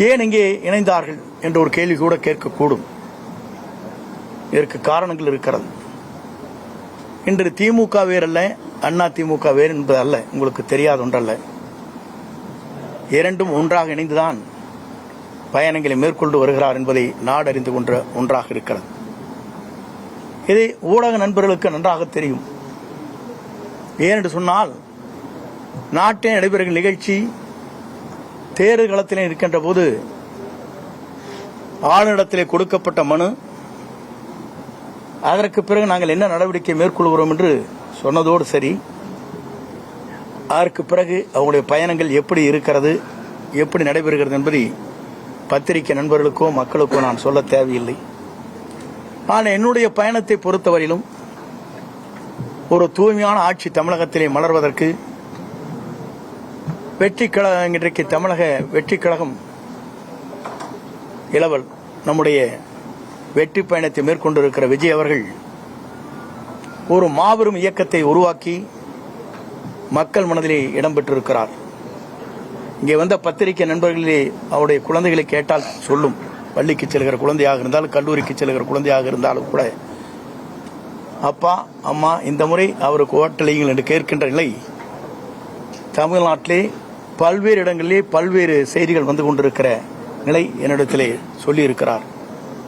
ஏன் இங்கே இணைந்தார்கள் என்ற ஒரு கேள்வி கூட கேட்கக்கூடும். இதற்கு காரணங்கள் இருக்கிறது. இன்று திமுக வேறல்ல, அண்ணா திமுக வேறு என்பது அல்ல, உங்களுக்கு தெரியாத ஒன்றல்ல. இரண்டும் ஒன்றாக இணைந்துதான் பயணங்களை மேற்கொண்டு வருகிறார் என்பதை நாடறிந்து கொண்ட ஒன்றாக இருக்கிறது. இதை ஊடக நண்பர்களுக்கு நன்றாக தெரியும். ஏனென்று சொன்னால், நாட்டில் நடைபெறுகிற நிகழ்ச்சி தேர்தல் களத்திலே இருக்கின்ற போது ஆளுநரிடத்திலே கொடுக்கப்பட்ட மனு, அதற்கு பிறகு நாங்கள் என்ன நடவடிக்கை மேற்கொள்கிறோம் என்று சொன்னதோடு சரி, அதற்கு பிறகு அவங்களுடைய பயணங்கள் எப்படி இருக்கிறது, எப்படி நடைபெறுகிறது என்பதை பத்திரிகை நண்பர்களுக்கோ மக்களுக்கோ நான் சொல்ல தேவையில்லை. ஆனால் என்னுடைய பயணத்தை பொறுத்தவரையிலும் ஒரு தூய்மையான ஆட்சி தமிழகத்திலே மலர்வதற்கு வெற்றி கழகம், இன்றைக்கு தமிழக வெற்றி கழகம் இளவல் நம்முடைய வெற்றி பயணத்தை மேற்கொண்டிருக்கிற விஜய் அவர்கள் ஒரு மாபெரும் இயக்கத்தை உருவாக்கி மக்கள் மனதிலே இடம்பெற்றிருக்கிறார். இங்கே வந்த பத்திரிகை நண்பர்களே அவருடைய குழந்தைகளை கேட்டால் சொல்லும். பள்ளிக்கு செல்கிற குழந்தையாக இருந்தாலும், கல்லூரிக்கு செல்கிற குழந்தையாக இருந்தாலும் கூட, அப்பா அம்மா இந்த முறை அவருக்கு ஓட்டளியுங்கள் என்று கேட்கின்ற நிலை தமிழ்நாட்டிலே பல்வேறு இடங்களிலே பல்வேறு செய்திகள் வந்து கொண்டிருக்கிற நிலை என்னிடத்திலே சொல்லியிருக்கிறார்.